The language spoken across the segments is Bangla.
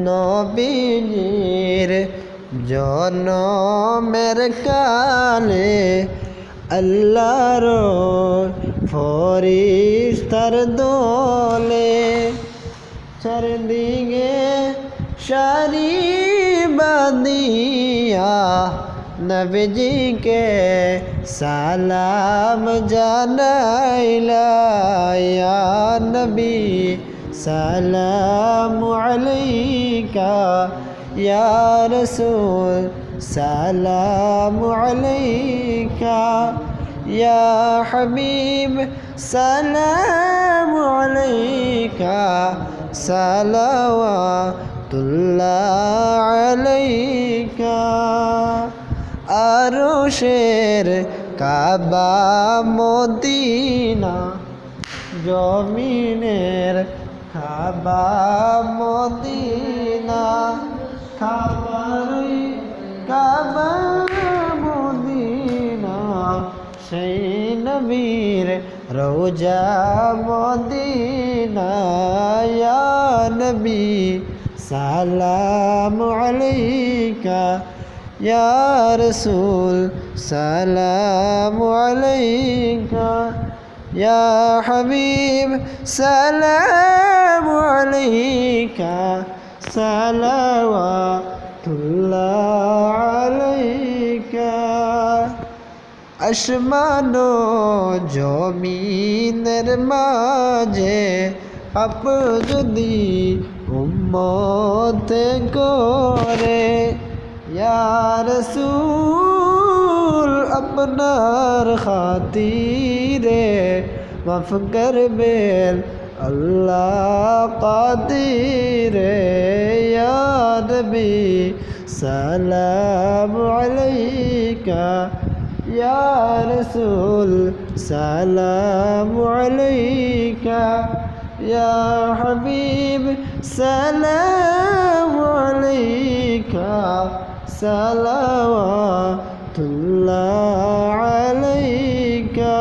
নবীজির জনমের কালে আল্লাহর ফরিস্তার দলে চারদিকে সারি বাঁধিয়া নবীজিকে সালাম জানাইলা, ইয়া নবী সালামু আলাইকা, ইয়া রাসূল সালামু আলাইকা, ইয়া হাবিব সালামু আলাইকা, সালাওয়াতুল্লাহ আলাইকা। আরশের কাবা মদিনা, জমিনের কাবা মদিনা, খাবারই কাবা মদিনা, সেই নবীর রওজা মদিনা, ইয়া নবী সালামু আলাইকা, ইয়া রাসূল সালামু আলাইকা, ইয়া হাবিব সালামু আলাইকা, সালাওয়াতুল্লাহ আলাইকা। আসমান ও জমিনের মাঝে আপ যদি উম্মত করে, ইয়া রাসূল আপনার খাতিরে মাফ করবেন আল্লাহ কাদিরে, ইয়া নবী সালামু আলাইকা, ইয়া রাসূল সালামু আলাইকা, ইয়া হাবিব সালামু আলাইকা, সালাওয়াতুল্লাহ আলাইকা।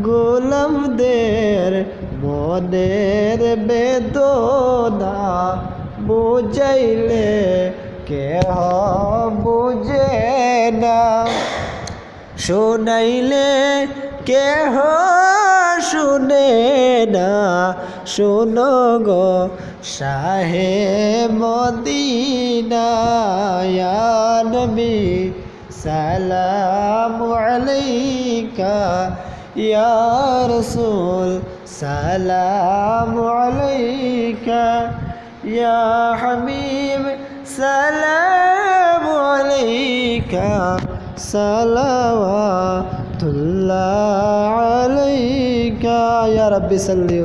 গোলামদের মনের বেদনা বুঝাইলে কেহ বুঝে না, শোনাইলে কেহ শুনে না, শোনো গো শাহে মদিনা, ইয়া নবী সালামু আলাইকা, ইয়া রাসূল সালামু আলাইকা, ইয়া হাবিব সালামু আলাইকা, সালাওয়াতুল্লাহ আলাইকা। ইয়া রাব্বি সাল্লি